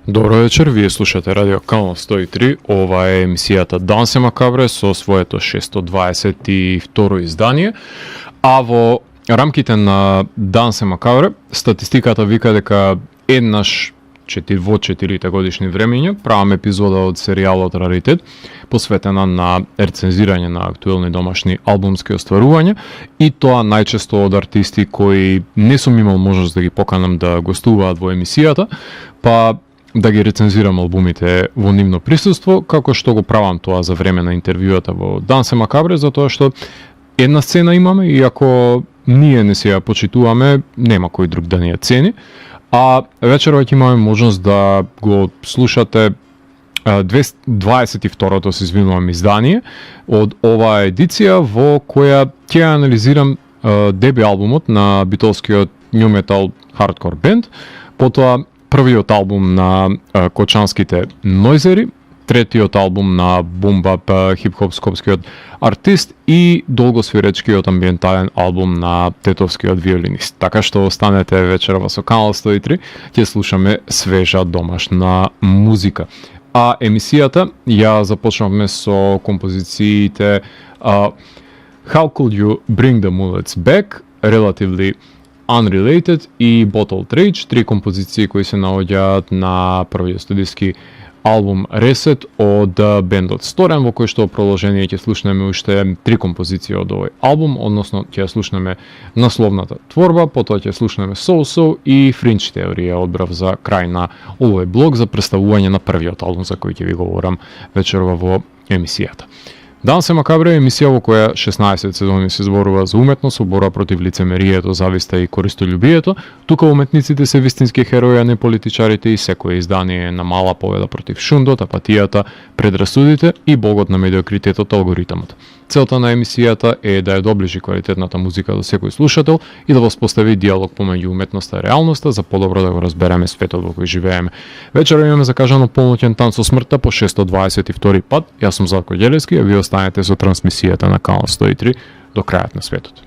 Добро вечер, вие слушате Радио Канал 103, ова е емисијата Дансе Макабре со своето 622 издание, а во рамките на Дансе Макабре статистиката вика дека еднаш во 4 годишни времења правам епизода од серијалот Раритет, посветена на рецензирање на актуелни домашни албумски остварувања, и тоа најчесто од артисти кои не сум имал можност да ги поканам да гостуваат во емисијата, па да ги рецензирам албумите во нивно присуство, како што го правам тоа за време на интервјуата во Дансе Макабре, затоа што една сцена имаме и ако ние не се ја почитуваме, нема кој друг да ни ја цени. А вечерва ќе имаме можност да го слушате 22-то се извинувам издание од оваа едиција во која ќе анализирам деби албумот на битолскиот new metal hardcore бенд, потоа првиот албум на кочанските Нойзери, третиот албум на бум-бап хип-хоп скопскиот артист и долгосвиречкиот амбиентален албум на тетовскиот виолинист. Така што останете вечерва со Канал 103, ќе слушаме свежа домашна музика. А емисијата ја започнавме со композициите How Could You Bring the Mullets Back, Relatively Unrelated и Bottled Rage, три композиции кои се наоѓаат на првиот студиски албум Reset од бендот Сторен, во кој што продолжение ќе слушнеме уште три композиции од овој албум, односно ќе слушнеме насловната творба, потоа ќе слушнеме So и Fringe Теорија одбрав за крај на овој блог за представување на првиот албум за кој ќе ви говорам вечерва во емисијата. Дансе Макабре е емисија во која 16 сезони се зборува за уметност, борба против лицемерието, зависта и користолюбието. Тука уметниците се вистински херои, а не политичарите, и секое издание е на мала победа против шундот, апатијата, предрасудите и богот на медиокритетот, алгоритмот. Целта на емисијата е да ја доближи квалитетната музика до секој слушател и да воспостави диалог помеѓу уметноста и реалноста за подобро да го разбереме светот во кој живееме. Вечера имаме закажано полноќен танц со смртта по 622 пат. Јас сум Зlatko Ѓелевски, а вие останете со трансмисијата на Канал 103 до крајот на светот.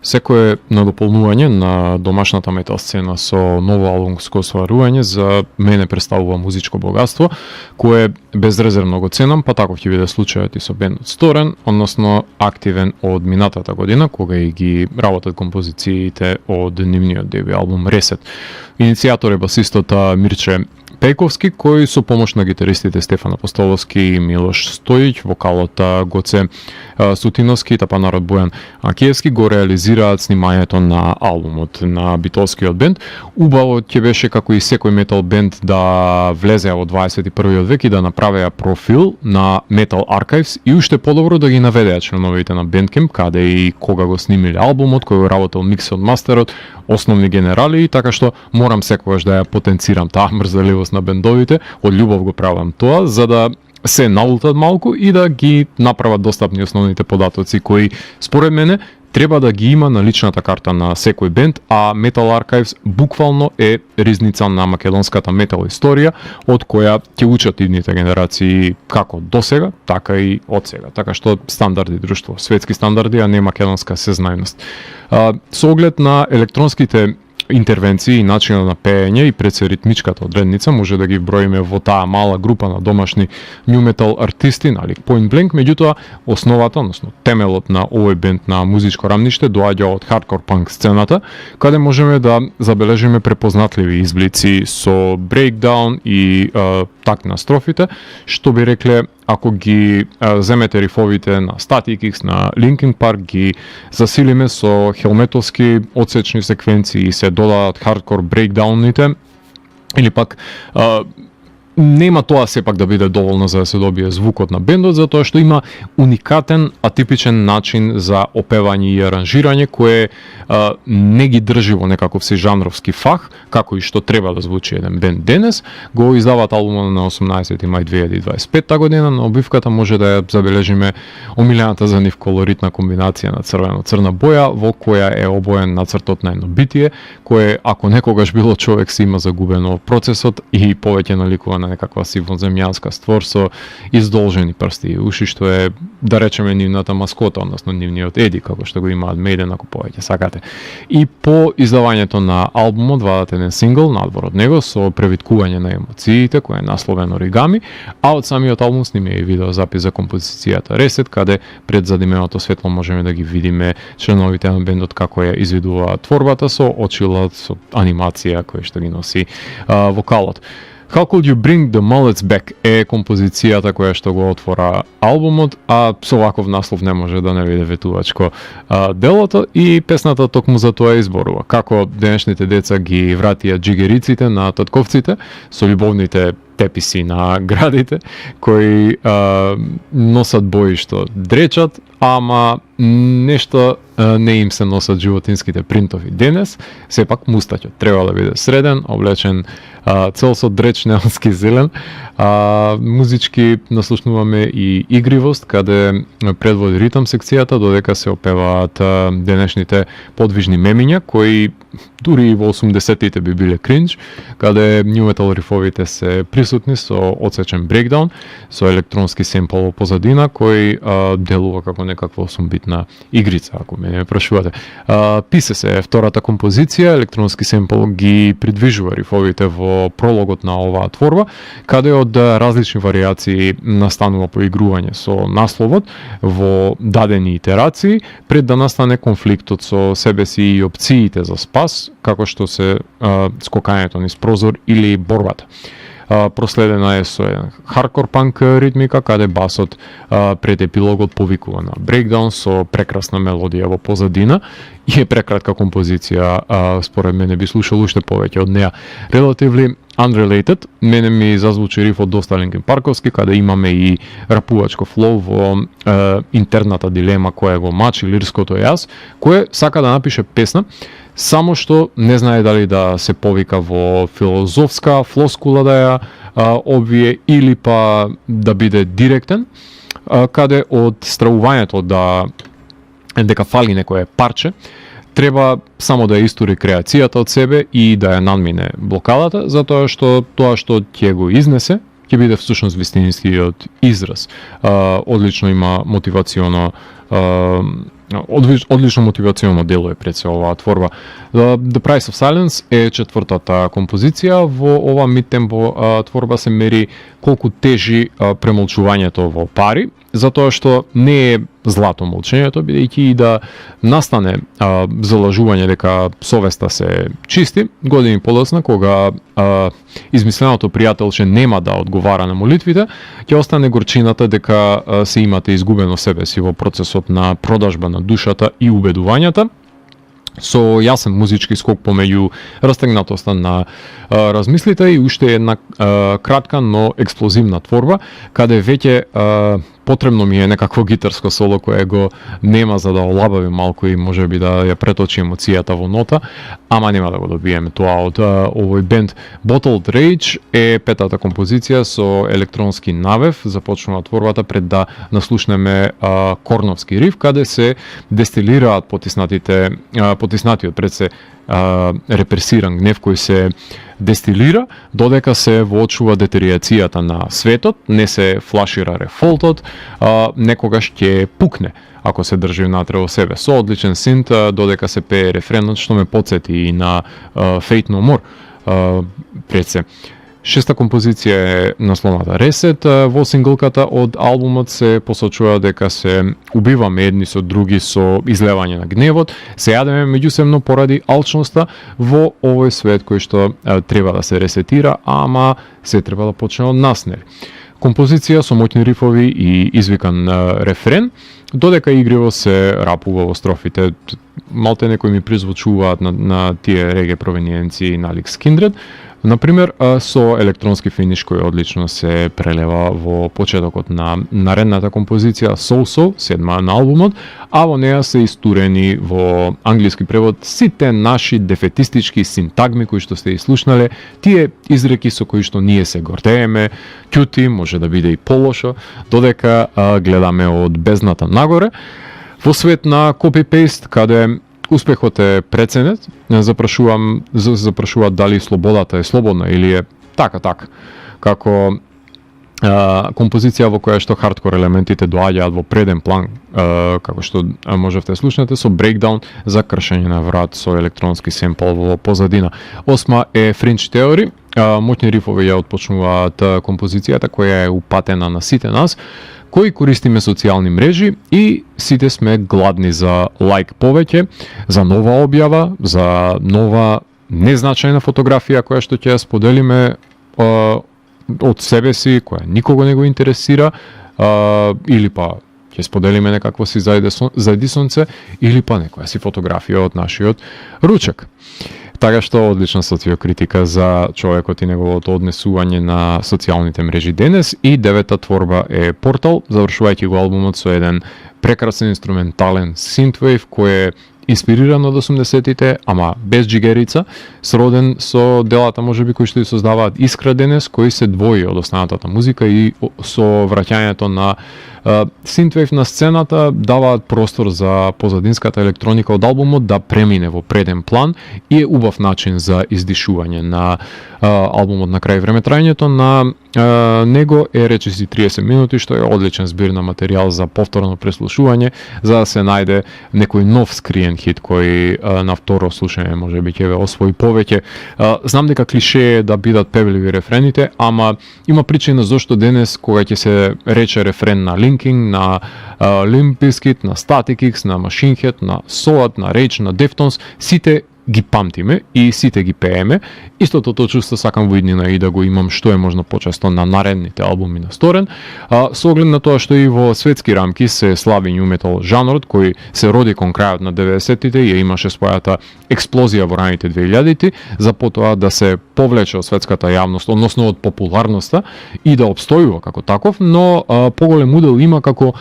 Секое надополнување на домашната метал сцена со ново албумско остварување за мене представува музичко богатство, кое безрезервно го ценам, па таков ќе биде случајот и со бендот Сторен, односно активен од минатата година, кога и ги работат композициите од нивниот деби албум Reset. Иницијатор е басистот Мирче Пејковски, кој со помош на гитаристите Стефан Апостоловски и Милош Стојич, вокалот Гоце Сутиновски и тапанарот Бојан Акиевски го реализираат снимањето на албумот на битолскиот бенд. Убаво ќе беше, како и секој метал бенд, да влезеа во 21 век и да направеа профил на Metal Archives и уште подобро да ги наведеа членовите на Bandcamp, каде и кога го снимиле албумот, кој го работел миксот, мастерот, основни генерали, и така што морам секогаш да ја потенцирам таа мрзеливост на бендовите, од љубов го правам тоа, за да се налутат малку и да ги направат достапни основните податоци кои според мене треба да ги има на личната карта на секој бенд, а Metal Archives буквално е ризница на македонската метал историја, од која ќе учат идните генерации како досега, така и од сега. Така што стандарди друштво, светски стандарди, а не македонска сезнајност. Со оглед на електронските интервенции и начинот на пеење и пред се ритмичката одредница може да ги вброиме во таа мала група на домашни new metal артисти, нали, Point Blank, меѓутоа основата, односно темелот на овој бенд на музичко рамниште доаѓа од хардкор панк сцената, каде можеме да забележиме препознатливи изблици со breakdown и такт на строфите, што би рекле ако ги земете рифовите на Static X, на Linkin Park, ги засилиме со хелметовски одсечни секвенции и се додаат хардкор брейкдауните, или пак нема тоа сепак да биде доволно за да се добие звукот на бендот, затоа што има уникатен, атипичен начин за опевање и аранжирање, кое не ги држи во некаков си жанровски фах, како и што треба да звучи еден бенд денес. Го издаваат албумот на 18 мај 2025 година, на обивката може да ја забележиме омилената за нив колоритна комбинација на црвено-црна боја, во која е обоен нацртот на едно битие, кое ако некогаш било човек се има загубено процесот и повеќе наликува на некаква сивоземјанска створ со издолжени прсти и уши, што е, да речеме, нивната маскота, односно нивниот Еди, како што го имаат Maiden, ако повеќе сакате. И по издавањето на албумот вадат еден сингл надвор од него со превиткување на емоциите, кој е насловен Оригами, а од самиот албум сниме и видеозапис за композицијата Reset, каде пред задименото светло можеме да ги видиме членовите на бендот како ја извидува творбата со очила, со анимација која што ги носи вокалот. How Could You Bring the Mullets Back е композицијата која што го отвора албумот, а со ваков наслов не може да не биде ветувачко делото и песната токму за тоа изборува. Како денешните деца ги вратија джигериците на татковците со љубовните теписи на градите, кои носат бои што дречат, ама нешто не им се носат животинските принтови. Денес, сепак мустаќот треба да биде среден, облечен цел со дреч неонски зелен. Музички наслушнуваме и игривост, каде предводи ритам секцијата, додека се опеваат денешните подвижни мемиња, кои дури и во 80-тите би биле кринж, каде нью метал рифовите се присутни со одсечен брейкдаун, со електронски семпл во позадина, кој делува како некаква 8-битна игрица, ако мене прашувате. Pieces е втората композиција, електронски семпл ги придвижува рифовите во прологот на оваа творба, каде од различни варијации настанува поигрување со насловот во дадени итерации, пред да настане конфликтот со себе си и опциите за спас, како што се скокањето низ прозор или борбата. Проследена е со хардкор панк ритмика, каде басот пред епилогот повикува на брейкдаун со прекрасна мелодија во позадина и е прекратка композиција, според мене би слушал уште повеќе од неа. Relatively Unrelated, мене ми зазвучи рифот доста Линкин Парковски, каде имаме и рапувачко флоу во интерната дилема која го мачи лирското јас, кој сака да напише песна, само што не знае дали да се повика во филозофска флоскула да ја обвие или па да биде директен, каде од стравувањето дека фали некое парче, треба само да ја истури креацијата од себе и да ја надмине блокадата, затоа што тоа што ќе го изнесе ќе биде всушност вистинскиот израз. Одлично има мотивационо одлично мотивационо дело е пред се оваа творба. The Price of Silence е четвртата композиција. Во ова мид-темпо творба се мери колку тежи премолчувањето во пари, затоа што не е злато молчењето, бидејќи и да настане залажување дека совеста се чисти, години подоцна, кога измисленото пријателче нема да одговара на молитвите, ќе остане горчината дека се имате изгубено себе си во процесот на продажба на душата и убедувањата, со јасен музички скок помеѓу растегнатоста на размислите и уште една кратка, но експлозивна творба, каде веќе потребно ми е некакво гитарско соло кое го нема за да олабави малку и може би да ја преточи емоцијата во нота, ама нема да го добиеме тоа од овој бенд. Bottled Rage е петата композиција со електронски навев, започнува творбата пред да наслушнеме корновски риф, каде се дестилираат потиснатиот пред се репресиран гнев кој се дестилира, додека се воочува детеријацијата на светот, не се флашира рефолтот, некогаш ќе пукне ако се држи внатре во себе. Со одличен синт, додека се пее рефренот, што ме потсети и на Fate No More пред се. Шеста композиција е насловната Reset. Во синглката од албумот се посочува дека се убиваме едни со други со излевање на гневот, се јадеме меѓусебно поради алчноста во овој свет кој што треба да се ресетира, ама се треба да почне од нас, нели? Композиција со моќни рифови и извикан рефрен, додека игриво се рапува во строфите, малте некои ми призвучуваат на тие реге провениенции на Alex Kindred, например, со електронски финиш кој одлично се прелева во почетокот на наредната композиција So, седма на албумот, а во неа се истурени во англиски превод сите наши дефетистички синтагми кои што сте слушнале, тие изреки со кои што ние се гордееме, ќути, може да биде и полошо, додека гледаме од бездната нагоре, во свет на копи-пейст, каде успехот е преценет, запрашуваат дали слободата е слободна или е така. како композиција во која што хардкор елементите доаѓаат во преден план, како што можевте слушнете со брейкдаун за кршење на врат со електронски семпл во позадина. Осма е Fringe Theory, моќни рифови ја отпочнуваат композицијата која е упатена на сите нас, кои користиме социјални мрежи и сите сме гладни за лайк повеќе, за нова објава, за нова незначајна фотографија која што ќе ја споделиме од себе си, која никого не го интересира, или па ќе споделиме некакво си заедисонце, или па некоја си фотографија од нашиот ручек. Така што одлична социокритика за човекот и неговото однесување на социјалните мрежи денес. И девета творба е Portal, завршувајќи го албумот со еден прекрасен инструментален synthwave кој е инспириран од 80-тите, ама без джигерица, сроден со делата можеби кои што ја создаваат Искра денес, кои се двои од останатата музика и со враќањето на synthwave на сцената даваат простор за позадинската електроника од албумот да премине во преден план и е убав начин за издишување на албумот на крај времетрајањето на него е речиси 30 минути, што е одличен збир на материјал за повторно преслушување, за да се најде некој нов скриен хит кој на второ слушање можеби ќе ве освои повеќе. Знам дека клише е да бидат певливи рефрените, ама има причина зошто денес кога ќе се рече рефрен на Linkin, на Limp Bizkit, на Static X, на Machine Head, на Soat, на Rage, на Deftones, сите ги памтиме и сите ги пееме. Истото тоа чувство сакам во иднина и да го имам што е можно почесто на наредните албуми на Сторен. Со оглед на тоа што и во светски рамки се слави нju метал жанрот кој се роди кон крајот на 90-тите и имаше својата експлозија во раните 2000-ти, за потоа да се повлече од светската јавност, односно од популарноста и да обстојува како таков, но поголем удел има како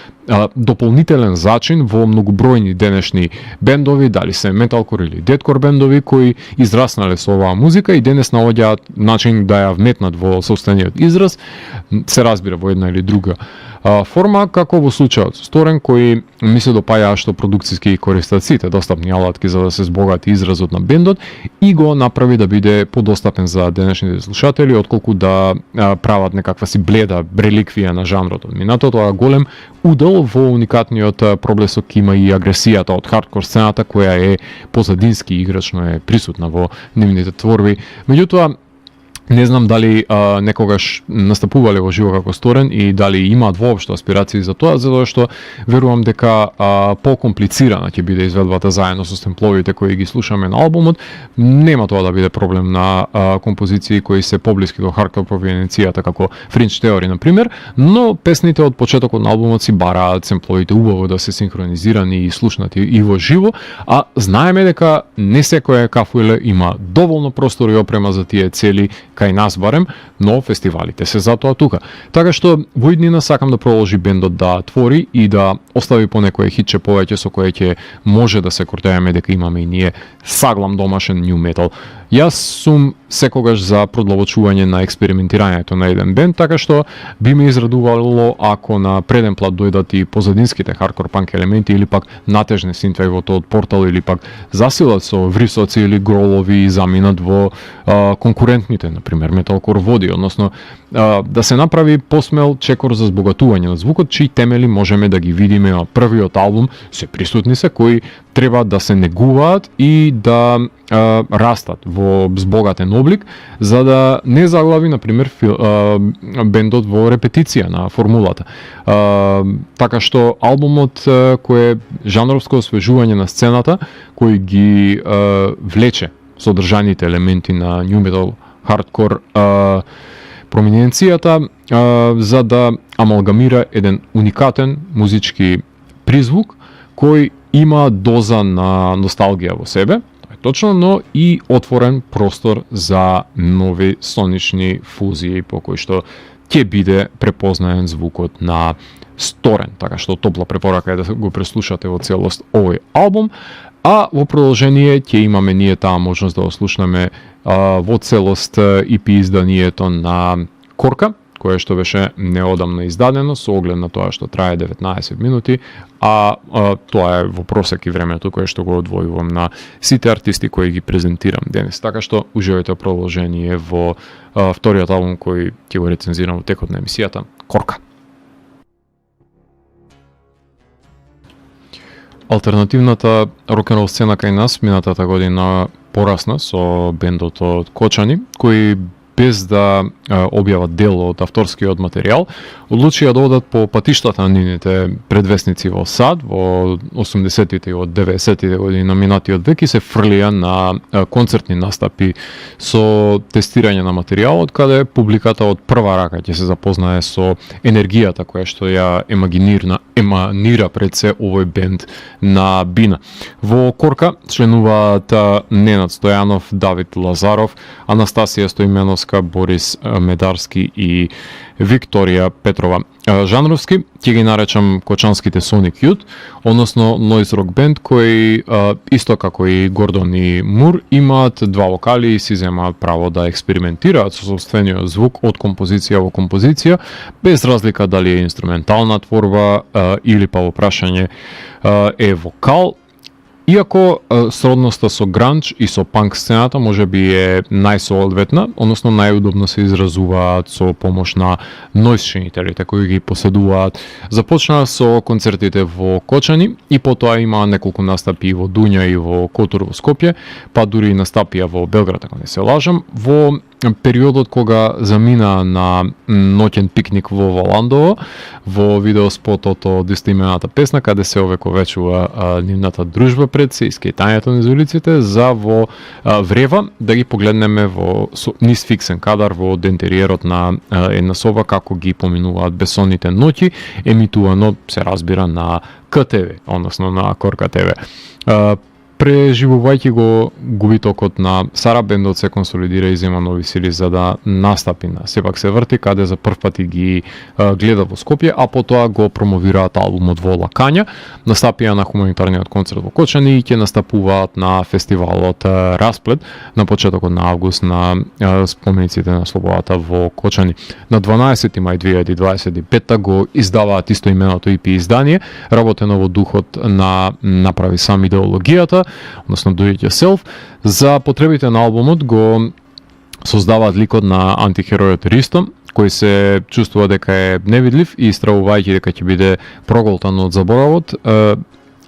дополнителен зачин во многобројни денешни бендови, дали се металкор или деткор бендови кои израснале со оваа музика и денес наоѓаат начин да ја вметнат во сопствениот израз, се разбира во една или друга форма, како во случајот со Сторен, кој ми се допаѓа што продукциски користат сите достапни алатки за да се збогати изразот на бендот и го направи да биде подостапен за денешните слушатели, отколку да прават некаква си бледа реликвија на жанрот од минатото, а голем удел во уникатниот проблесок има и агресијата од хардкор сцената која е позадински играчно е присутна во нивните творби. Меѓутоа, не знам дали некогаш настапувале во живо како Сторен и дали имаат воопшто аспирации за тоа, затоа што верувам дека покомплицирана ќе биде изведбата заедно со стемпловите кои ги слушаме на албумот. Нема тоа да биде проблем на композиции кои се поблиски до хардкор провинцијата како Fringe Theory на пример, но песните од почетокот на албумот си бараат семпловите убаво да се синхронизирани и слушнати и во живо, а знаеме дека не секоја кафуеле има доволно простор и опрема за тие цели кај нас барем, но фестивалите се затоа тука. Така што во иднина сакам да продолжи бендот да твори и да остави по некое хитче повеќе со кое ќе може да се кортејаме дека имаме и ние саглам домашен нju метал. Јас сум секогаш за продловочување на експериментирањето на еден бенд, така што би ме израдувало ако на преден плат дојдат и позадинските хардкор панк елементи или пак натежни синтвејвото од Portal или пак засилат со врисоци или гролови и заминат во конкурентните, например, металкор води, односно да се направи посмел чекор за збогатување на звукот, чии темели можеме да ги видиме од првиот албум, се присутни се кои треба да се негуваат и да растат во збогатен облик, за да не заглави, например, бендот во репетиција на формулата. Така што албумот кој е жанровско освежување на сцената, кој ги влече содржаните елементи на нju метал, хардкор проминенцијата, за да амалгамира еден уникатен музички призвук кој има доза на носталгија во себе, точно, но и отворен простор за нови сонични фузии по кои што ќе биде препознаен звукот на Сторен. Така што топла препорака е да го преслушате во целост овој албум, а во продолжение ќе имаме ние таа можност да ослушнеме во целост EP изданието на Корка, кое што беше неодамна издадено со оглед на тоа што трае 19 минути, а тоа е во просек и времето кое што го одвојувам на сите артисти кои ги презентирам денес. Така што уживајте продолжение во вториот албум кој ќе го рецензирам во текот на емисијата, Корка. Алтернативната рок-н-рол сцена кај нас минатата година порасна со бендот од Кочани, кои без да објават дел од авторскиот материјал, одлучија да одат по патиштата на нивните предвесници во САД во 80-тите и од 90-тите години на минатиот век и се фрлија на концертни настапи со тестирање на материјалот, каде публиката од прва рака ќе се запознае со енергијата која што ја еманира пред се овој бенд на Бина. Во Корка членуваат Ненад Стојанов, Давид Лазаров, Анастасија Стоименовска, Борис Медарски и Викторија Петрова. Жанровски ќе ги наречам кочанските Sonic Youth, односно noise rock бенд кои исто како и Гордон и Мур имаат два вокали и си земаат право да експериментираат со сопствениот звук од композиција во композиција, без разлика дали е инструментална творба или па во прашање е вокал. Иако сродноста со гранж и со панк сцената можеби е најсоодветна, односно најудобно се изразуваат со помош на нојз шинителите кои ги поседуваат. Започнаа со концертите во Кочани и потоа имаа неколку настапи во Дунја и во Котур во Скопје, па дури и настапија во Белград, ако не се лажам. Во периодот кога замина на ноќен пикник во Валандово, во видеоспотот од истоимената песна, каде се овековечува нивната дружба пред се, искајтањето низ улиците, за во врева да ги погледнеме во низ фиксен кадар во дентериерот на една соба како ги поминуваат бесонните ноќи, емитувано се разбира на КТВ, односно на Корка ТВ. Преживувајќи го губитокот на Сара, бендот се консолидира и зема нови сили за да настапи на Сепак се врти, каде за прв пат ги гледа во Скопје, а потоа го промовираат албумот во Лакања, настапија на хуманитарниот концерт во Кочани и ќе настапуваат на фестивалот Расплет на почетокот на август на спомениците на слободата во Кочани. На 12 мај 2025 го издаваат истоименото EP издание, работено во духот на направи сам идеологијата, односно Do It Yourself. За потребите на албумот го создаваат ликот на антихеројот Ристо, кој се чувствува дека е невидлив и стравувајќи дека ќе биде проголтан од заборавот,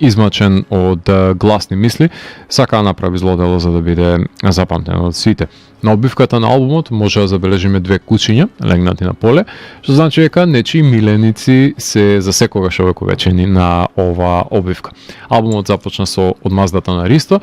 измачен од гласни мисли, сака да направи зло дело за да биде запамтен од сите. На обивката на албумот може да забележиме две кучиња легнати на поле, што значи дека нечии миленици се засекогаш овековечени на ова обивка. Албумот започна со одмаздата на Ристо,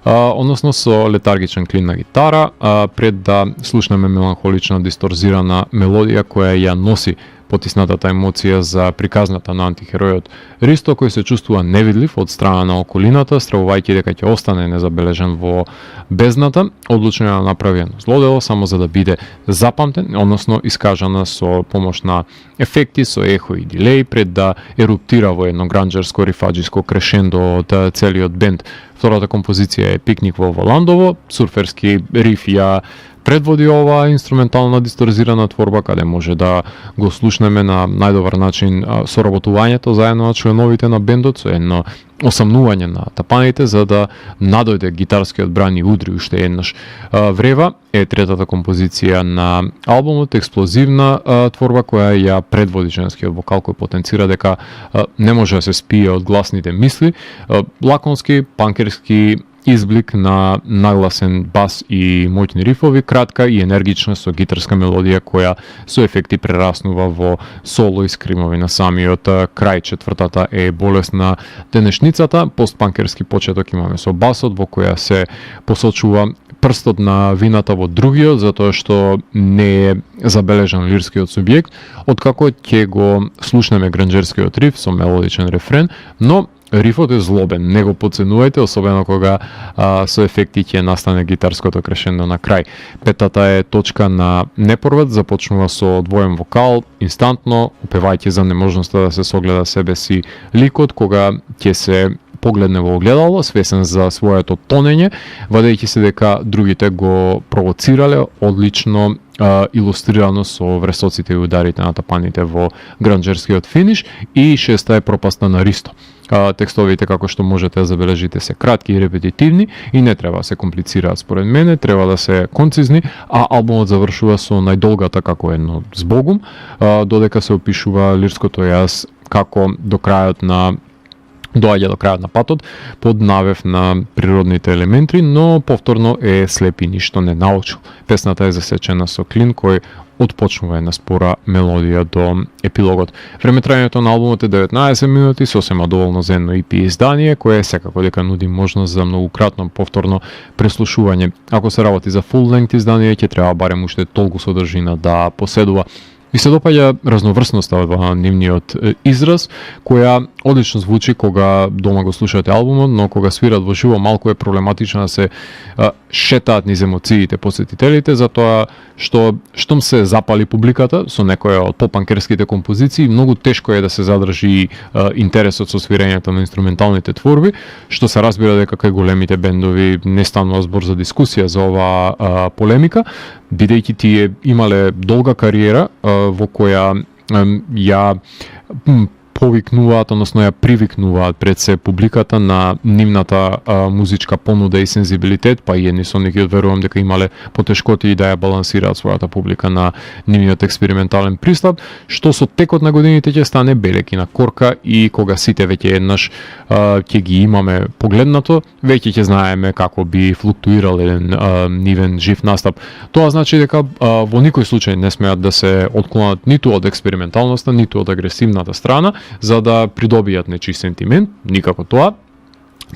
односно со летаргичен клин на гитара, пред да слушнеме меланхолична дисторзирана мелодија која ја носи потиснатата емоција за приказната на антихеројот Ристо, кој се чувствува невидлив од страна на околината, стравувајќи дека ќе остане незабележен во бездната, одлучен да направи едно зло дело само за да биде запамтен, односно искажана со помош на ефекти, со ехо и дилеј, пред да еруптира во едно гранџерско рифаџиско крешендо од целиот бенд. Втората композиција е Пикник во Валандово, сурферски риф ја предводи оваа инструментална дисторзирана творба, каде може да го слушнеме на најдобар начин соработувањето заедно на членовите на бендот, со едно осамнување на тапаните за да надојде гитарскиот бран и удри уште еднаш. Врева е третата композиција на албумот, експлозивна творба која ја предводи женскиот вокал, кој потенцира дека не може да се спие од гласните мисли, лаконски, панкерски изблик на нагласен бас и моќни рифови, кратка и енергична со гитарска мелодија која со ефекти прераснува во соло и скримови на самиот крај. Четвртата е Болест на денешницата, постпанкерски почеток имаме со басот во која се посочува прстот на вината во другиот, затоа што не е забележан лирскиот субјект, откако ќе го слушнеме гранџерскиот риф со мелодичен рефрен, но рифот е злобен, не го подценувајте, особено кога со ефекти ќе настане гитарското крешендо на крај. Петата е Точка на непорват, започнува со двоен вокал, инстантно, упевајќи за неможноста да се согледа себе си ликот, кога ќе се погледне во огледало, свесен за своето тонење, вадејќи се дека другите го провоцирале одлично илустрирано со вресоците и ударите на тапаните во гранџерскиот финиш, и шеста е пропаста на Ристо. Текстовите, како што можете да забележите, се кратки и репетитивни и не треба да се комплицираат според мене, треба да се концизни, а албумот завршува со најдолгата како едно збогум, додека се опишува лирското јас како доаѓа до крајот на патот под навев на природните елементи, но повторно е слеп и ништо не научил. Песната е засечена со клин кој отпочнува една спора мелодија до епилогот. Времетрајањето на албумот е 19 минути, сосема доволно за едно EP издание, кое секако дека нуди можност за многократно повторно преслушување. Ако се работи за full length издание, ќе треба барем уште толку содржина да поседува. И се допаѓа разноврсноста во нивниот израз, која одлично звучи кога дома го слушате албумот, но кога свират во живо малку е проблематично да се шетаат низ емоциите посетителите, затоа што штом се запали публиката со некоја од попанкерските композиции, многу тешко е да се задржи интересот со свирењето на инструменталните творби, што се разбира дека кај големите бендови не станува збор за дискусија за оваа полемика, бидејќи тие имале долга кариера во која ја повикнуваат, односно ја привикнуваат пред се публиката на нивната музичка понуда и сензибилитет, па и едни со неки верувам дека имале потешкоти да ја балансираат својата публика на нивниот експериментален пристап, што со текот на годините ќе стане белек и на корка, и кога сите веќе еднаш ќе ги имаме погледнато, веќе ќе знаеме како би флуктуирал еден нивен жив настап. Тоа значи дека во никој случај не смеат да се отклонат ниту од експерименталноста, ниту од агресивната страна, за да придобијат нечи сентимент, никако тоа.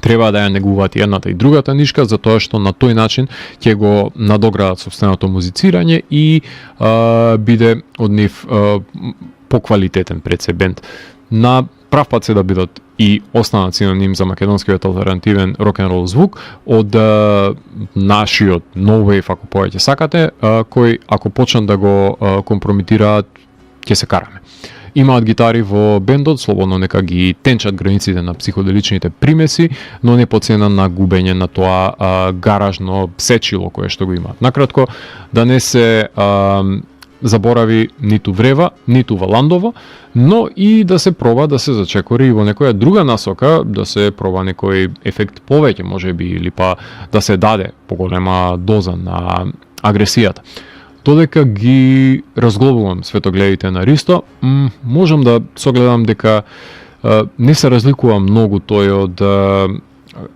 Треба да ја негуваат и едната и другата нишка, затоа што на тој начин ќе го надоградат сопственото музицирање и биде од нив поквалитетен пред се бенд. На прав пат се да бидат и останат синоним за македонскиот алтернативен рок-н-рол звук од нашиот no wave, ако повеќе сакате, кој ако почнат да го компрометираат, ќе се караме. Имаат гитари во бендот, слободно нека ги тенчат границите на психоделичните примеси, но не по цена на губење на тоа гаражно сечило кое што го имаат. Накратко, да не се заборави ниту врева, ниту валандово, но и да се проба да се зачекори и во некоја друга насока, да се проба некој ефект повеќе, можеби, или па да се даде поголема доза на агресијата. Додека ги разглобувам светогледите на Ристо, можам да согледам дека не се разликува многу тој од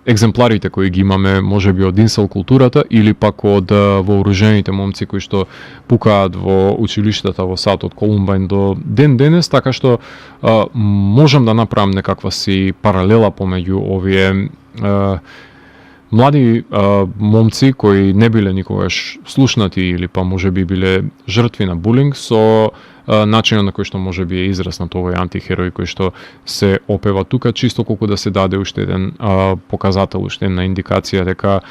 екземпларите кои ги имаме, можеби од инсел културата или пак од вооружените момци кои што пукаат во училиштата во САД од Колумбајн до ден денес, така што можам да направам некаква си паралела помеѓу овие млади момци кои не биле никогаш слушнати или па можеби биле жртви на булинг со начинот на кој што можеби е израснат овој антихерој кој што се опева тука, чисто колку да се даде уште еден показател, уште една индикација дека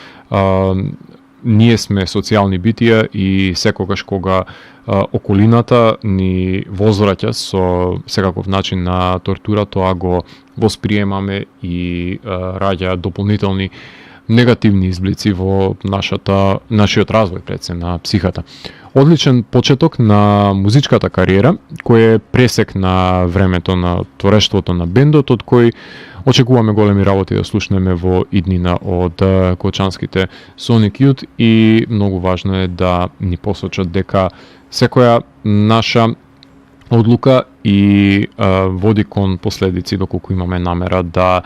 ние сме социјални битија и секогаш кога околината ни возвраќа со секаков начин на тортура, тоа го восприемаме и раѓа дополнителни негативни изблици во нашиот развој пред се на психата. Одличен почеток на музичката кариера, кој е пресек на времето на творештвото на бендот, од кој очекуваме големи работи да слушнеме во иднина од кочанските Sonic Youth, и многу важно е да ни посочат дека секоја наша одлука и води кон последици доколку имаме намера да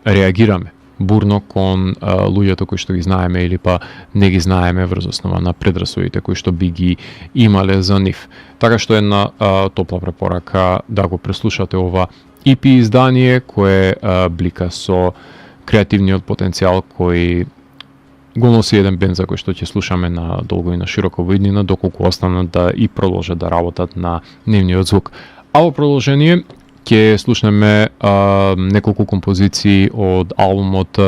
реагираме бурно кон луѓето кои што ги знаеме или па не ги знаеме врз основа на предрасудите кои што би ги имале за нив. Така што една топла препорака да го преслушате ова EP издание кое блика со креативниот потенцијал кој го носи еден бенд за кој што ќе слушаме на долго и на широко во иднина, доколку останат да и продолжат да работат на нивниот звук. А во продолжение ќе слушнеме неколку композиции од албумот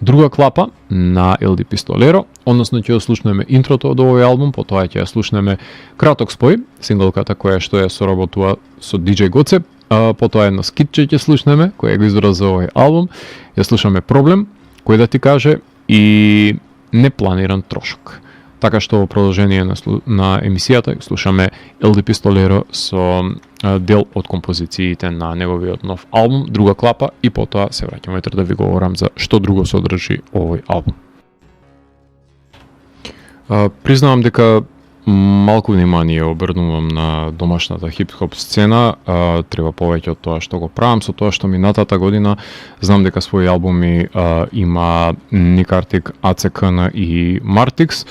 Друга клапа на LD Pistolero, односно ќе слушнеме интрото од овој албум, потоа ќе слушнеме Краток спој, синглката која што ја соработува со DJ Гоцеп, потоа едно скитче ќе слушнеме, кој го избрал за овој албум. Ја слушаме Проблем, кој да ти каже, и Непланиран трошок. Така што во продолжение на емисијата слушаме Елди Пистолеро со дел од композициите на неговиот нов албум Друга клапа и потоа се враќаме да ви говорам за што друго содржи овој албум. Признавам дека малку внимание обрнувам на домашната хип-хоп сцена, треба повеќе од тоа што го правам, со тоа што минатата година знам дека своји албуми има Ник Артик, АЦКН и Мартикс,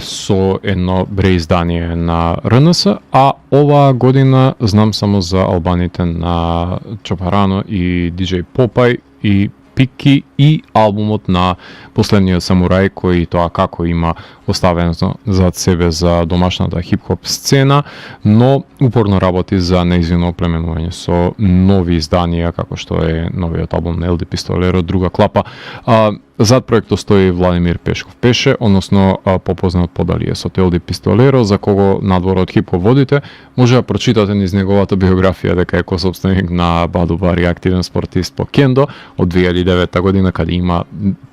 со едно преиздание на РНС, а оваа година знам само за албаните на Чопарано и DJ Попај и Пики и албумот на Последниот самурај, кој тоа како има оставено зад себе за домашната хип-хоп сцена, но упорно работи за нејзино оплеменување со нови изданија, како што е новиот албум на Елди Пистолеро, Друга клапа. Зад проектот стои Владимир Пешков Пеше, односно попознат под алиесот Елди Пистолеро, за кого надвор од хип-хоп водите, може да прочитате низ неговата биографија дека е косопственик на Баду Бар и активен спортист по кендо од 2009 година, каде има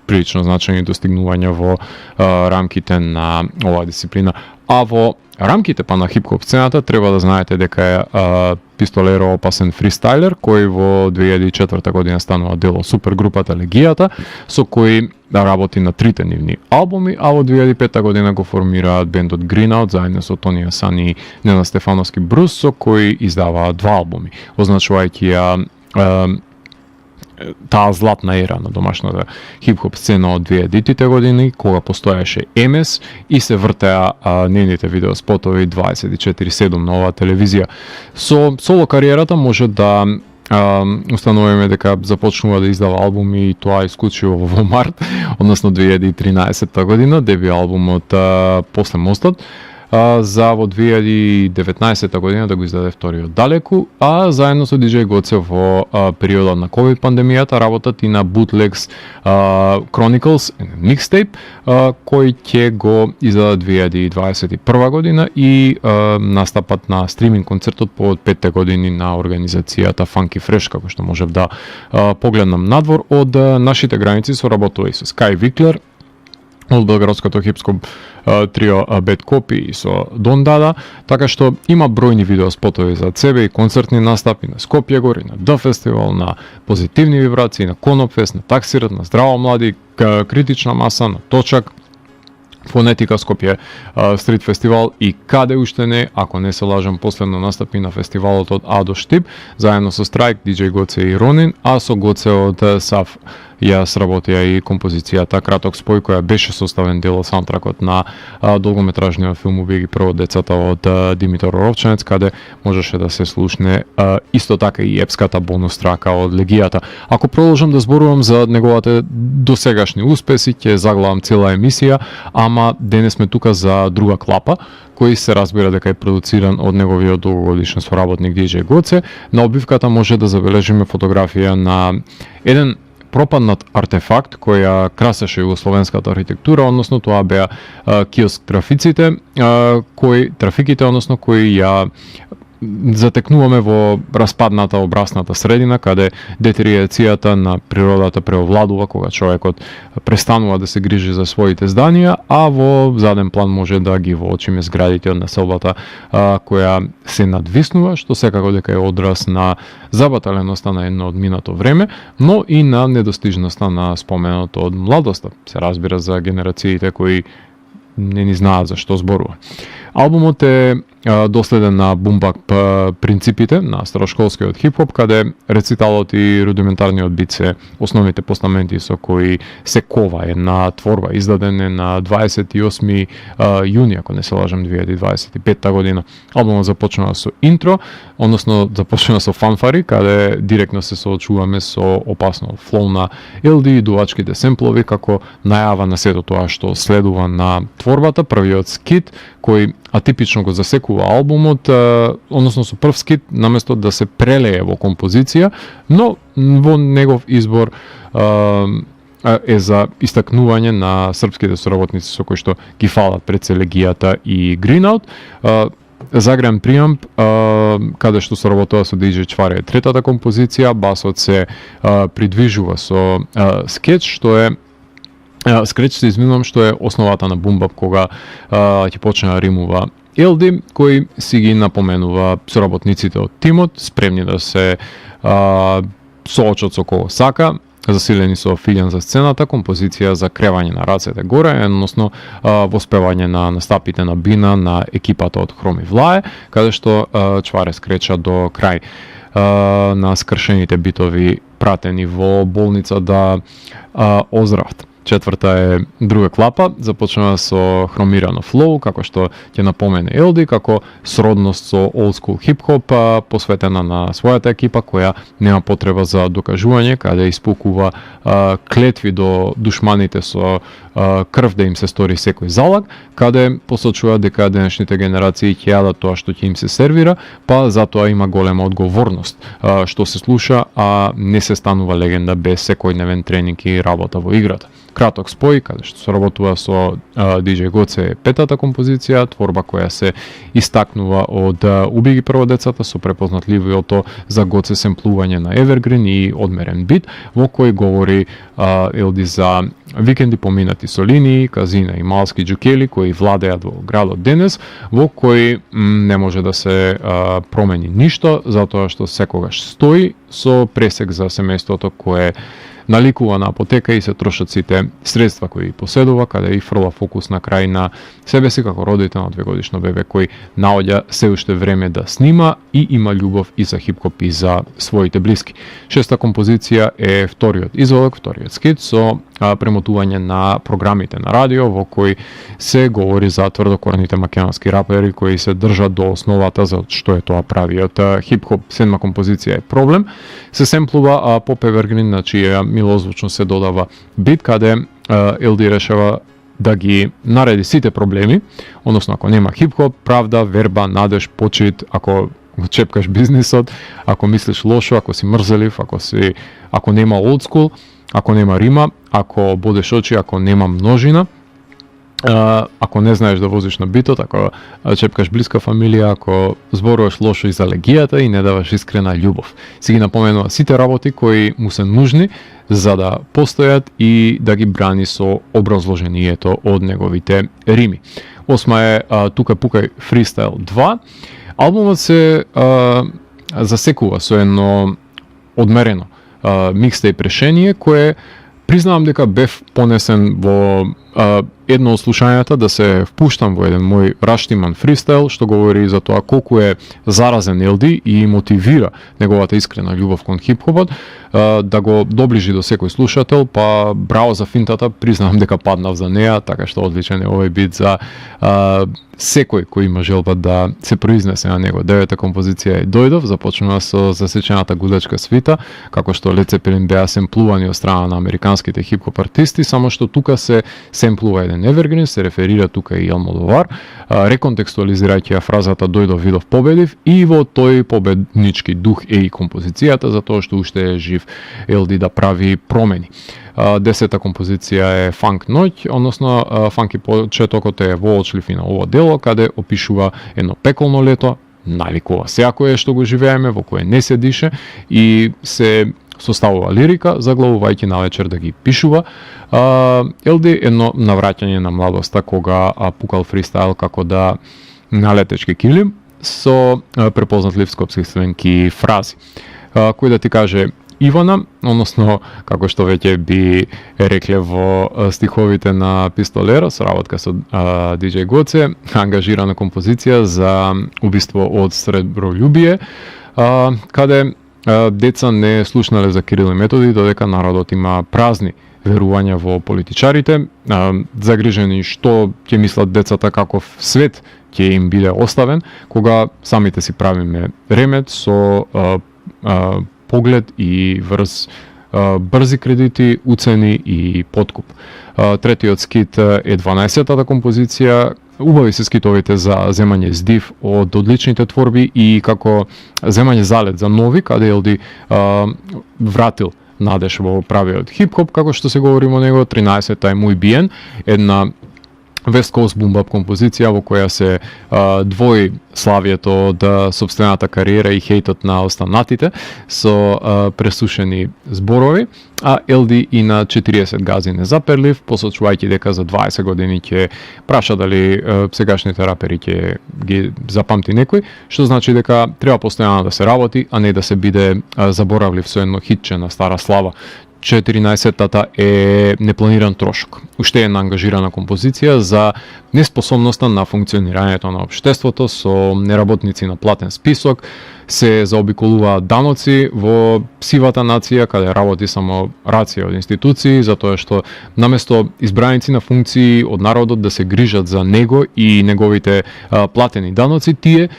прилично значајни достигнувања во рамките на оваа дисциплина. А во рамките па на хип-хоп сцената треба да знаете дека е Пистолеро опасен фристайлер, кој во 2004 година станува дел од супергрупата Легијата, со кој работи на трите нивни албуми, а во 2005 година го формираат бендот Green Out заедно со Тони Асан и Нена Стефановски Брус, со кој издаваа два албуми, означувајќи ја таа златна ера на домашната хип-хоп сцена од 2000-тите години, кога постоеше МС и се вртеа нейните видеоспотови 24/7 на оваа телевизија. Со соло кариерата може да установиме дека започнува да издава албуми, и тоа исклучиво во март, односно 2013 година, деби албумот После мостот, за во 2019 година да го издаде вториот Далеку, а заедно со DJ Гоце во периодот на COVID пандемијата работат и на Bootlegs Chronicles mixtape, кој ќе го издаде 2021 година и настапат на стриминг концертот по 5 години на организацијата Funky Fresh, како што можев да погледнам надвор од нашите граници. Соработува и со Sky Виклер од белградското хипско трио Bad Copy и со Дон Дада, така што има бројни видеоспотови за себе и концертни настапи на Скопје гори, на Д фестивал, на Позитивни вибрации, на Конопфест, на Таксират, на Здраво млади, Критична маса, на Точак, Фонетика Скопје стрит фестивал и каде уште не, ако не се лажам, последно настапи на фестивалот од А до Штип, заедно со Страйк, DJ Гоце и Ронин, а со Гоце од САФ ја сработија и композицијата Краток спој, која беше составен дел од саундтракот на долгометражниот филм Убие ги прво децата од Димитар Оровчанец, каде можеше да се слушне исто така и епската бонус трака од Легијата. Ако продолжам да зборувам за неговите досегашни успеси, ќе заглавам цела емисија, ама денес сме тука за Друга клапа, кој се разбира дека е продуциран од неговиот долгогодишен соработник DJ Гоце. На обивката може да забележиме фотографија на еден пропаднат артефакт која красеше југословенската архитектура, односно тоа беа киоск трафиците, кои ја затекнуваме во распадната обрасната средина, каде детеријацијата на природата преовладува кога човекот престанува да се грижи за своите зданија, а во заден план може да ги воочиме зградите од населбата која се надвиснува, што секако дека е одраз на забаталеноста на едно одминато време, но и на недостижноста на споменото од младоста. Се разбира за генерациите кои не ни знаат за што зборува. Албумот е доследен на бумбак принципите на старошколскиот хип-хоп, каде рециталот и рудиментарниот бит се основните постаменти со кои се кова една творба. Издаден е на 28 јуни, ако не се лажам, 2025 година. Албумот започнува со интро, односно започнува со фанфари, каде директно се соочуваме со опасно флоу на Елди и дувачките семплови, како најава на сето тоа што следува на творбата. Првиот скит, кој атипично го засекува албумот, односно со прв скит, наместо да се прелее во композиција, но во негов избор е за истакнување на српските соработници со кои што ги фалат пред Легијата и Green Out. за Grand Preamp, каде што соработува со DJ Чваре е третата композиција, басот се придвижува со скетч, што е скетч се изминувам, што е основата на Boom Bap, кога ќе почне да римува Елди, кој си ги напоменува соработниците од тимот, спремни да се соочат со кого сака, засилени со филјан за сцената, композиција за кревање на рацете горе, односно воспевање на настапите на Бина на екипата од Хроми Влае, каде што Чваре скреча до крај на скршените битови пратени во болница да оздрават. Четврта е друга клапа, започнува со хромирано флоу, како што ќе напомене Елди, како сродност со old school хип-хоп, посветена на својата екипа, која нема потреба за докажување, каде испукува клетви до душманите со крв да им се стори секој залаг, каде посочува дека денешните генерации ќе јадат тоа што ќе им се сервира, па затоа има голема одговорност што се слуша, а не се станува легенда без секојдневен тренинг и работа во играта. Краток спој, каде што се работува со DJ Гоце е петата композиција, творба која се истакнува од Уби ги прво децата со препознатливото за Гоце семплување на Evergreen и одмерен бит, во кој говори Елди за викенди поминати со линии, казина и малски џукели кои владеат во градот денес, во кој не може да се промени ништо, затоа што секогаш стои со пресек за семејството кое наликува на апотека и се трошат сите средства кои поседува, каде и фрла фокус на крај на себе си како родител на 2-годишно бебе кој наоѓа се уште време да снима и има љубов и за хип-хоп и за своите блиски. Шеста композиција е вториот изводок, вториот скит со премотување на програмите на радио во кој се говори за тврдокорните македонски рапери кои се држат до основата за што е тоа правиот хип-хоп. Седма композиција е Проблем. Се семплува Поп Evergreen, на чија милозвучно се додава бит, каде Елди решава да ги нареди сите проблеми, односно ако нема хип-хоп, правда, верба, надеж, почит, ако го чепкаш бизнисот, ако мислиш лошо, ако си мрзелив, ако нема old school, ако нема рима, ако бодеш очи, ако нема множина, ако не знаеш да возиш на битот, ако чепкаш блиска фамилија, ако зборуваш лошо и за легијата и не даваш искрена љубов. Си ги напоменува сите работи кои му се нужни за да постојат и да ги брани со образложението од неговите рими. Осма е Тука пукај фристайл 2. Албумот се засекува со едно одмерено микстейп решение кое признавам дека бев понесен во едно од слушањата да се впуштам во еден мој раштиман фристайл, што говори за тоа колку е заразен Елди и мотивира неговата искрена љубов кон хип-хопот, да го доближи до секој слушател, па браво за финтата, признавам дека паднав за неа, така што одличен е овој бит за секој кој има желба да се произнесе на него. Девета композиција е Дојдов, започнува со засечената гудачка свита, како што Led Zeppelin беа семплувани од страна на американските хип-хоп артисти, само што тука се семплува еден Evergreen, се реферира тука и Алмодовар, реконтекстуализирајќи ја фразата Дојдов, видов, победив, и во тој победнички дух е и композицијата, затоа што уште е жив Елди да прави промени. Десета композиција е Фанк ноќ, односно фанки почетокот е воочлив и на ово дело, каде опишува едно пеколно лето, наликува секое што го живееме, во кое не се дише и се составува лирика, заглавувајќи на вечер да ги пишува. Елди едно навраќање на младоста кога пукал фристайл како да на летечки килим со препознатлив скопски сленки фрази. Кој да ти каже Ивана, односно, како што веќе би рекле во стиховите на Пистолера, соработка со DJ Гоце, ангажирана композиција за убиство од сребролюбие, каде деца не слушнале за Кирил и Методи, додека народот има празни верувања во политичарите, загрижени што ќе мислат децата каков свет ќе им биде оставен, кога самите си правиме ремет со поглед и врз брзи кредити, уцени и подкуп. Третиот скит е 12-тата композиција. Убави се скитовите за земање здив од одличните творби и како земање залет за нови, каде Елди вратил надеж во правиот хип-хоп, како што се говори во него. 13-та е Муј биен, една West Coast Boom Bap композиција во која се двои славието од сопствената кариера и хејтот на останатите со пресушени зборови, а LD и на 40 гази незаперлив, посочувајќи дека за 20 години ќе праша дали сегашните рапери ќе ги запамти некој, што значи дека треба постојано да се работи, а не да се биде заборавлив со едно хитче на стара слава. 14-тата е непланиран трошок. Уште една ангажирана композиција за неспособноста на функционирањето на општеството со неработници на платен список, се заобиколуваат даноци во сивата нација, каде работи само рација од институции, затоа што наместо избраници на функции од народот да се грижат за него и неговите платени даноци, тие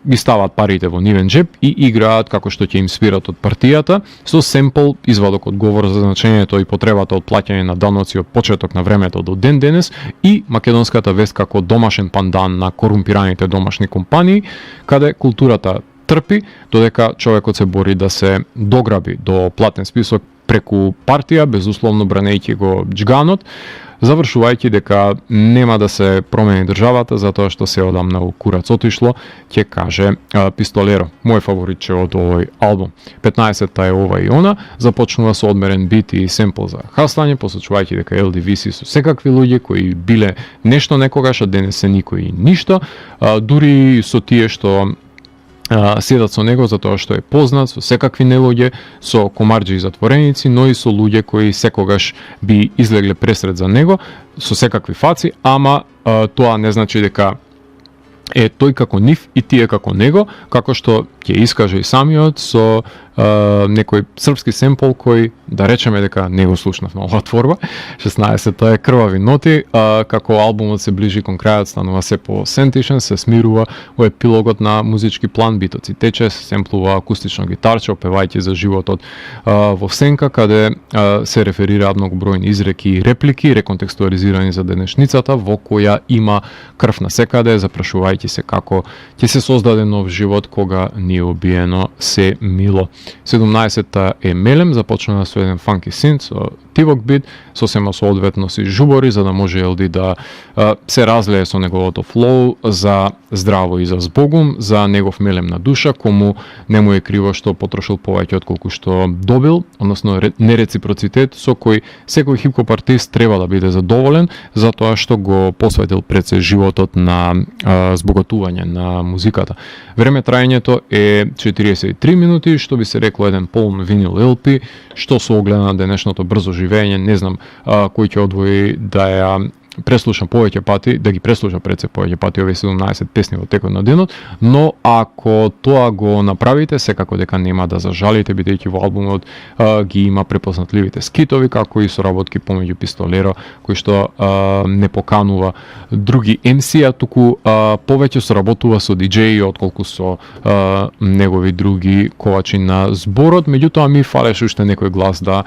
ги ставаат парите во нивен джеб и играат како што ќе им свират од партијата, со семпл извадок од говор за значењето и потребата од плаќање на даноци од почеток на времето до ден денес и македонската вест како домашен пандан на корумпираните домашни компании, каде културата трпи, додека човекот се бори да се дограби до платен список преку партија, безусловно бранејќи го джганот, завршувајќи дека нема да се промени државата затоа што се одамна у курац отишло, ќе каже Пистолеро, мој фаворитче од овој албум. 15-та е ова и она, започнува со одмерен бит и семпл за хаслање, посочувајќи дека LD виси со секакви луѓе кои биле нешто некогаш, а денес се никој и ништо, дури со тие што седат со него затоа што е познат со секакви нелуѓе, со комарџи и затвореници, но и со луѓе кои секогаш би излегле пресред за него, со секакви фаци, ама тоа не значи дека е тој како нив и тие како него, како што ќе искаже и самиот со некој српски семпл кој да речеме дека не го слушнав на оваа творба. 16-та е крвави ноти, како албумот се ближи кон крајот, станува се по-сентишен, се смирува во епилогот на музички план, битот си тече, се семплува акустично гитарче, опевајќи за животот во сенка, каде се реферираат многу бројни изреки и реплики, реконтекстуализирани за денешницата, во која има крв на секаде, запрашувајќи се како ќе се создаде нов живот кога ни е убиено се мило. 17-та е Мелем, започнува со еден фанки синт, со тивок бит, сосема соодветно си жубори, за да може LD да се разлее со неговото флоу за здраво и за збогум, за негов мелем на душа, кому не му е криво што потрошил повеќе отколку што добил, односно нереципроцитет со кој секој хип-хоп артист треба да биде задоволен, затоа што го посветил пред се животот на збогатување на музиката. Време траењето е 43 минути, што би се рекло еден полн винил LP, што со оглед на денешното брзо живење, не знам кој ќе одвои да ја преслушам повеќе пати, да ги преслушам пред се повеќе пати овие 17 песни во текот на денот, но ако тоа го направите, секако дека нема да зажалите, бидејќи во албумот ги има препознатливите скитови, како и соработки помеѓу Пистолеро, кој што не поканува други MC-а, туку повеќе соработува со диџеи отколку со негови други ковачи на зборот, меѓутоа ми фалеше уште некој глас да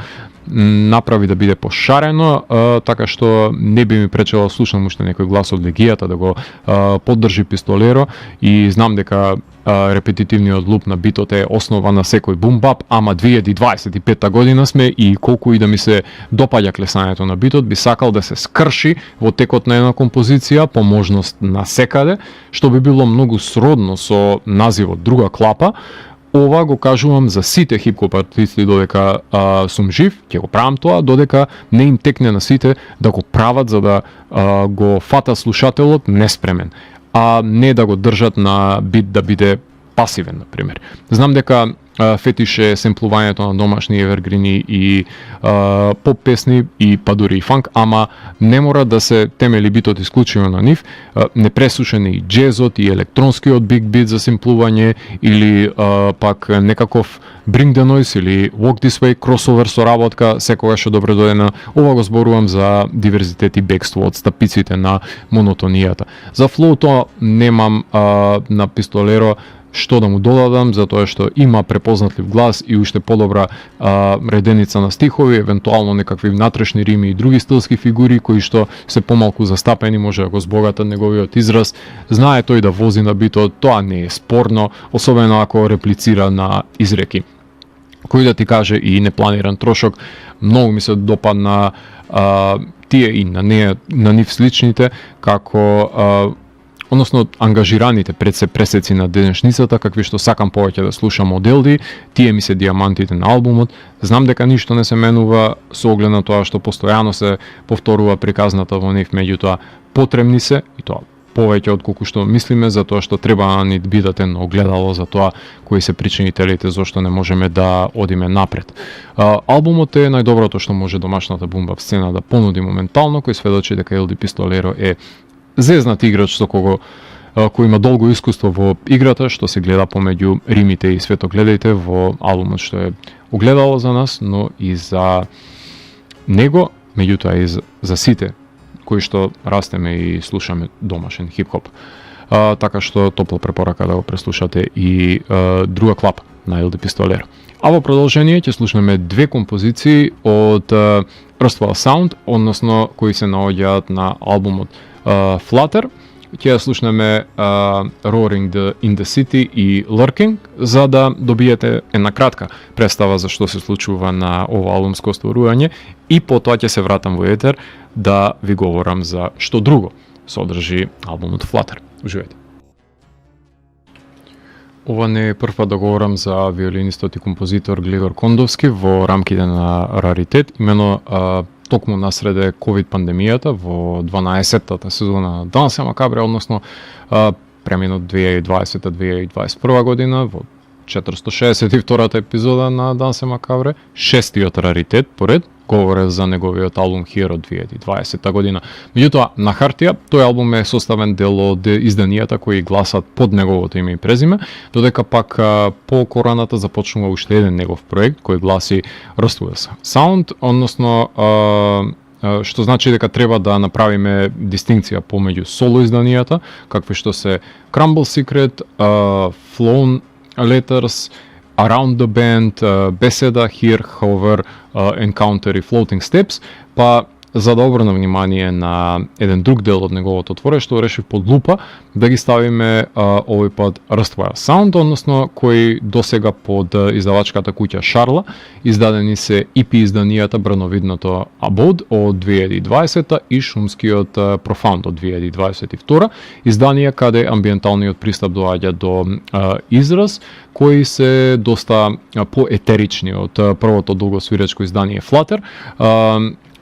направи да биде пошарено, така што не би ми пречело да слушам уште некој глас од легијата да го поддржи Пистолеро, и знам дека репетитивниот луп на битот е основа на секој бумбап, ама 2025 година сме и колку и да ми се допаѓа клесањето на битот, би сакал да се скрши во текот на една композиција по можност на секаде, што би било многу сродно со називот Друга клапа. Ова го кажувам за сите хип-хоп артисти додека сум жив, ќе го правам тоа, додека не им текне на сите да го прават за да го фата слушателот неспремен, а не да го држат на бит да биде пасивен, например. Знам дека фетиш е семплувањето на домашни евергрини и поп песни и па дури и фанк, ама не мора да се темели битот исклучиво на нив, непресушен и джезот и електронскиот биг бит за семплување или пак некаков Bring the Noise или Walk This Way кросовер соработка, секогаш е добро дојдена. Ова го зборувам за диверзитет и бегство од стапиците на монотонијата. За флоуто немам на Пистолеро што да му додадам, затоа што има препознатлив глас и уште подобра реденица на стихови, евентуално некакви внатрешни рими и други стилски фигури кои што се помалку застапени, може да го збогатат неговиот израз. Знае тој да вози на битот, тоа не е спорно, особено ако реплицира на изреки. Кој да ти каже и непланиран трошок, многу ми се допадна тие и на нив сличните, како односно ангажираните пресеци на денешницата, какви што сакам повеќе да слушам од Елди, тие ми се диамантите на албумот. Знам дека ништо не се менува со оглед на тоа што постојано се повторува приказната во нив, меѓутоа потребни се и тоа повеќе од колку што мислиме, за тоа што треба да ни бидат едно огледало за тоа кои се причинителите зашто не можеме да одиме напред. Албумот е најдоброто што може домашната бумба сцена да понуди моментално, кој сведочи дека Елди Пистолеро е зезнат играч со кој има долго искуство во играта, што се гледа помеѓу римите и светогледите во албумот, што е огледало за нас, но и за него, меѓутоа и за сите кои што растеме и слушаме домашен хип-хоп. Така што топла препорака да го преслушате и друга клапа на Елди Пистолеро. А во продолжение ќе слушнеме две композиции од Earthwell Sound, односно кои се наоѓаат на албумот Flutter. Ќе ја слушнеме Roaring in the City и Lurking, за да добиете една кратка представа за што се случува на ова албумско остварување и потоа ќе се вратам во етер да ви говорам за што друго содржи албумот Flutter. Уживајте. Ова не е прв да говорам за виолинистот и композитор Глигор Кондовски во рамките на Раритет, имено токму насреде COVID пандемијата во 12-тата сезона на Дансе Макабре, односно преминот 2020-2021 година во 462-та епизода на Дансе Макабре, шестиот Раритет поред, говоре за неговиот албум Hero 2020 година. Меѓутоа, на хартија, тој албум е составен дел од изданијата кои гласат под неговото име и презиме, додека пак по короната започнува уште еден негов проект кој гласи Earthwell Sound, односно што значи дека треба да направиме дистинкција помеѓу соло изданијата, какви што се Crumble Secret, Flown Letters, Around the Band, Беседа, Here, Hover, Encounter и Floating Steps, па за да обрна внимание на еден друг дел од неговото творештво, решив под лупа да ги ставиме овој пат Earthwell Sound, односно кој досега под издавачката куќа Шарла издадени се EP изданијата Брановидното Abode од 2020 и шумскиот Profound од 2022, изданија каде амбиенталниот пристап доаѓа до израз, кои се доста поетерични од првото долгосвиречко издание Flutter,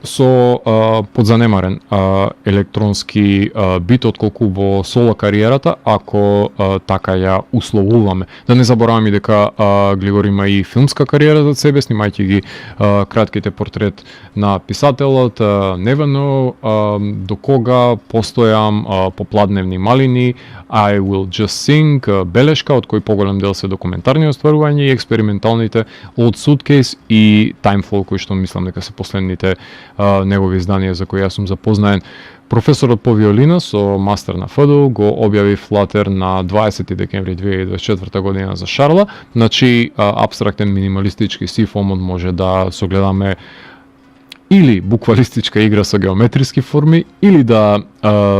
со подзанемарен електронски бит отколку во соло кариерата, ако така ја условуваме. Да не забораваме дека Глигор има и филмска кариера за себе, снимајќи ги кратките портрет на писателот, Never Know, До кога, Постојам, Попладневни малини, I Will Just Sing, Белешка, од кој поголем дел се документарни остварувања и експерименталните од Suitcase и Timeflow, кои што мислам дека се последните негови изданија за кои јас сум запознаен. Професорот по виолина со мастер на ФДУ го објави Flutter на 20 декември 2024 година за Шарла, значи апстрактен минималистички сифомон може да согледаме или буквалистичка игра со геометриски форми, или да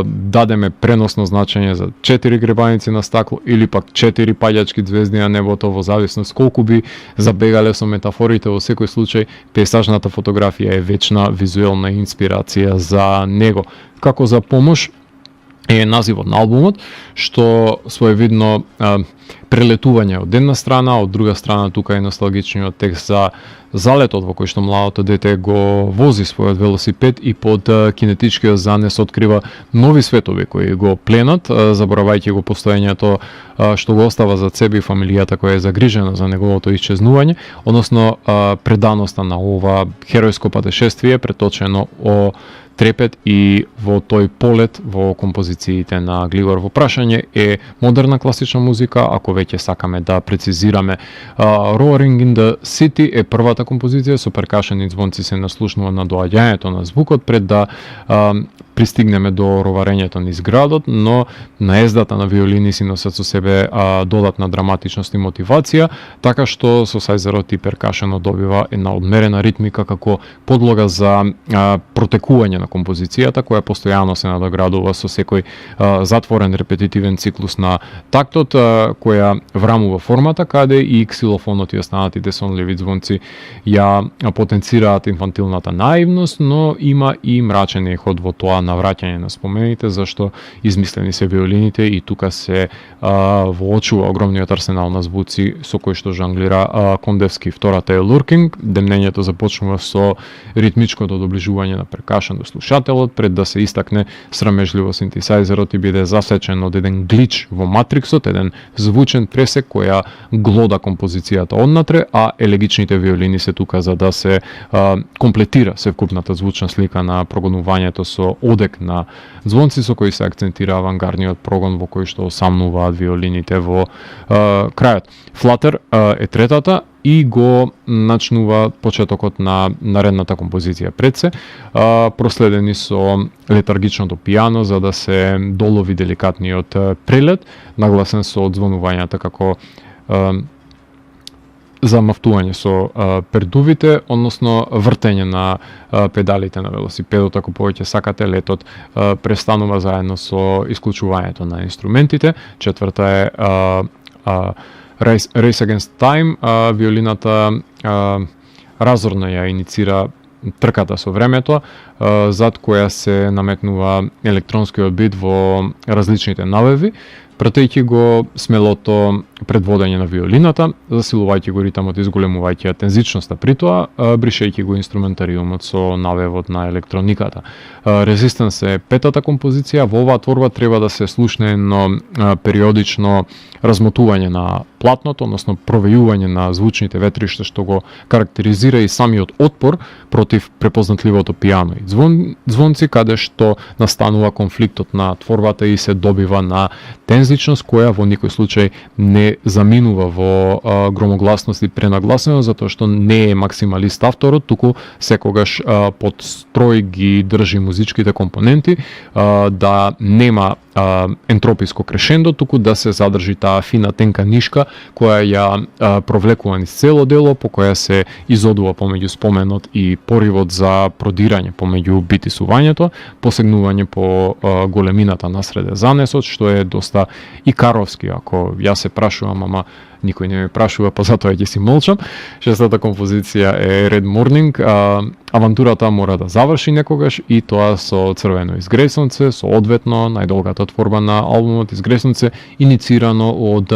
дадеме преносно значење за 4 гребаници на стакло, или пак 4 паѓачки звезди на небото, во зависност колку би забегале со метафорите. Во секој случај, пейзажната фотографија е вечна визуелна инспирација за него. Како за помош е називот на албумот, што своевидно прелетување од една страна, од друга страна тука е носталгичниот текст за залетот во кој што младото дете го вози својот велосипед и под кинетичкиот занес открива нови светови кои го пленат, заборавајќи го постоењето што го остава за себе и фамилијата која е загрижена за неговото исчезнување, односно преданоста на ова херојско патешествие преточено о трепет и во тој полет во композициите на Глигор. Во прашање е модерна класична музика, ако веќе сакаме да прецизираме. Roaring in the City е првата композиција, со перкашени звонци се наслушнува на доаѓањето на звукот пред да пристигнеме до роварењето низ градот, но на ездата на виолини си носат со себе додатна драматичност и мотивација, така што со сајзерот и перкашено добива една одмерена ритмика како подлога за протекување на композицијата, која постојано се надоградува со секој затворен репетитивен циклус на тактот, која врамува формата, каде и ксилофонот и останатите сонливи звонци ја потенцираат инфантилната наивност, но има и мрачен еход во тоа навраќање на спомените, зашто измислени се виолините и тука се воочува огромниот арсенал на звуци со кој што жонглира Кондевски. Втората е Lurking, демнењето започнува со ритмичкото доближување на перкашен до слушателот, пред да се истакне срамежливо синтесајзерот и биде засечен од еден глич во матриксот, еден звучен пресек која глода композицијата однатре, а елегичните виолини се тука за да се комплетира севкупната звучна слика на прогонувањето со одек на звонци со кои се акцентира авангардниот прогон во кој што осамнуваат виолините во крајот. Flutter е третата и го начнува почетокот на наредната композиција пред се, проследени со летаргичното пијано за да се долови деликатниот прелет, нагласен со одзвонувањата како замавтување со пердувите, односно вртење на педалите на велосипедот, ако повеќе сакате. Летот престанува заедно со исклучувањето на инструментите. Четврта е Race Against Time, виолината разорно ја иницира трката со времето, зад која се наметнува електронскиот бит во различните навеви, пратејќи го смелото предводење на виолината, засилувајќи го ритамот и зголемувајќи тензичноста при тоа, бришејќи го инструментариумот со навевот на електрониката. Resistance е петата композиција. Во оваа творба треба да се слушне едно периодично размотување на платното, односно провејување на звучните ветришта што го карактеризира и самиот отпор против препознатливото пијано и звонци, каде што настанува конфликтот на творбата и се добива на тензичност која во никој случај не заминува во громогласност и пренагласеност, затоа што не е максималист авторот, туку секогаш под строј ги држи музичките компоненти, да нема ентрописко крешендо, туку да се задржи таа фина тенка нишка која ја провлекува низ цело дело, по која се изодува помеѓу споменот и поривот за продирање помеѓу битисувањето, посегнување по големината насреде занесот, што е доста икаровски, ако ја се прашувам, ама никој не ме прашува, па затоа ќе си молчам. Шестата композиција е Red Morning. Авантурата мора да заврши некогаш и тоа со Црвено изгресонце, со одветно најдолгата творба на албумот Изгресонце, иницирано од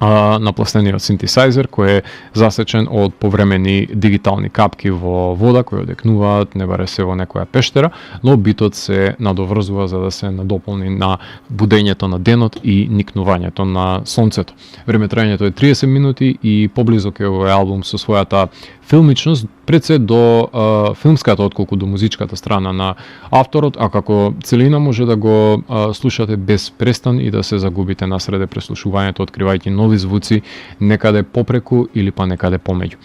напластениот синтесајзер кој е засечен од повремени дигитални капки во вода кои одекнуваат не баре се во некоја пештера, но битот се надоврзува за да се надополни на будењето на денот и никнувањето на сонцето. Времетрањето е 30 минути и поблизок е овој албум со својата филмичност, пред се до филмската отколку до музичката страна на авторот, а како целина може да го слушате без престан и да се загубите насреде преслушувањето, откривајќи нови звуци некаде попреку или па некаде помеѓу.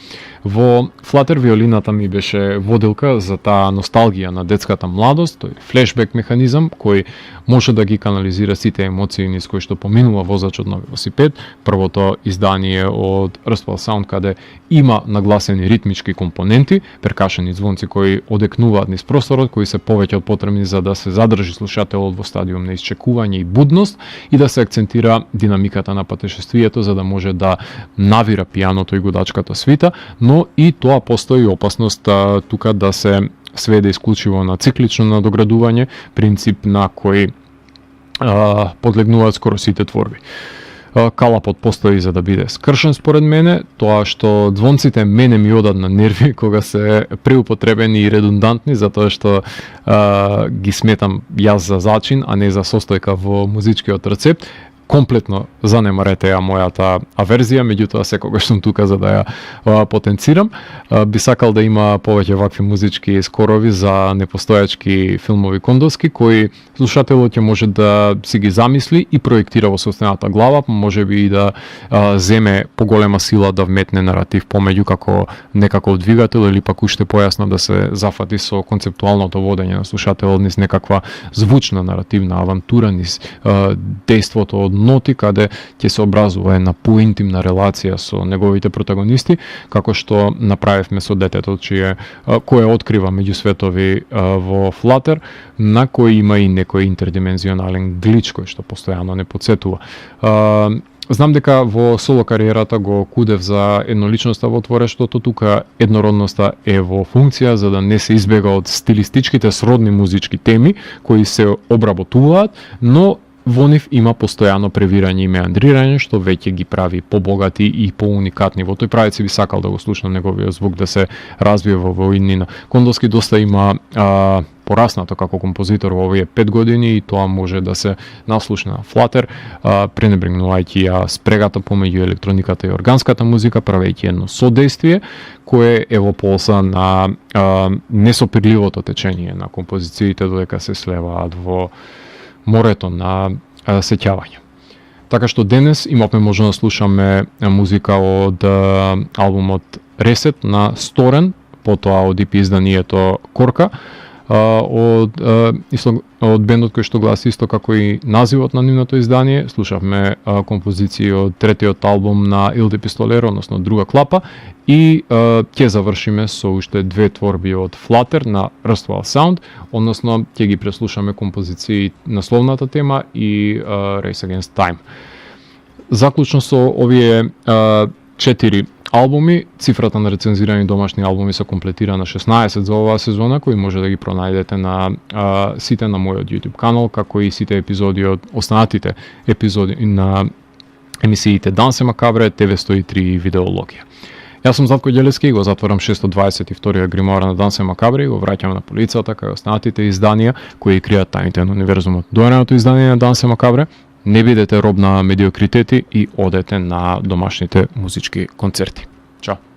Во Flutter виолината ми беше водилка за таа носталгија на детската младост, тој флешбек механизам кој може да ги канализира сите емоции низ кои што поминува возачот на велосипед. Првото издание од Earthwell Sound каде има нагласени ритмички компоненти, перкашени звонци кои одекнуваат низ просторот, кои се повеќе од потребни за да се задржи слушателот во стадиум на исчекување и будност и да се акцентира динамиката на патешествието за да може да навира пијаното и гудачката свита, но и тоа постои опасност тука да се сведе исклучиво на циклично надоградување, принцип на кој подлегнуваат скоро сите творби. Калапот постои за да биде скршен според мене, тоа што звонците мене ми одат на нерви кога се преупотребени и редундантни, затоа што ги сметам јас за зачин, а не за состојка во музичкиот рецепт. комплетно занемарете ја мојата аверзија, меѓутоа секогаш сум тука за да ја потенцирам. Би сакал да има повеќе вакви музички скорови за непостојачки филмови кондовски, кои слушателот ќе може да си ги замисли и проектира во собствената глава, можеби и да земе поголема сила да вметне наратив помеѓу како некаков двигател или пак уште појасно да се зафати со концептуалното водење на слушателот низ некаква звучна наративна авантура, низ дејството од ноти каде ќе се образува една поинтимна релација со неговите протагонисти, како што направивме со детето кое открива меѓусветови во Flutter, на кој има и некој интердимензионален глич кој што постојано не потсетува. Знам дека во соло кариерата го кудев за едноличноста во творештвото, тука еднородноста е во функција за да не се избега од стилистичките сродни музички теми кои се обработуваат, но во нив има постојано превирање и меандрирање, што веќе ги прави побогати и поуникатни. Во тој правец би сакал да го слушнам неговиот звук да се развива во иднина. Кондовски доста има пораснато како композитор во овие 5 години и тоа може да се наслушне на Flutter, пренебрегнувајќи ја спрегата помеѓу електрониката и органската музика, правејќи едно содействие кое е во полза на несопирливото течење на композициите додека се слеваат во морето на сеќавање. Така што денес имавме можност да слушаме музика од албумот Reset на Сторен, потоа од EP изданието Корка, од бендот кој што гласи исто како и називот на нивното издание. Слушавме композиции од третиот албум на Il de Pistolero, односно Друга клапа, и ќе завршиме со уште две творби од Flutter на Earthwell Sound, односно ќе ги преслушаме композиции насловната тема и Race Against Time. Заклучно со овие 4 албуми, цифрата на рецензирани домашни албуми се комплетира на 16 за оваа сезона, кои може да ги пронајдете на сите на мојот YouTube канал, како и сите епизоди од останатите епизоди на емисиите Дансе Макабре, TV103 и Видеологија. Јас сум Златко Ѓелевски и го затворам 622-иот гримоар на Дансе Макабре и го враќам на полицата кај останатите изданија кои кријат тајните на универзумот. Дојреното издание на Дансе Макабре, не бидете роб на медиокритети и одете на домашните музички концерти. Чао!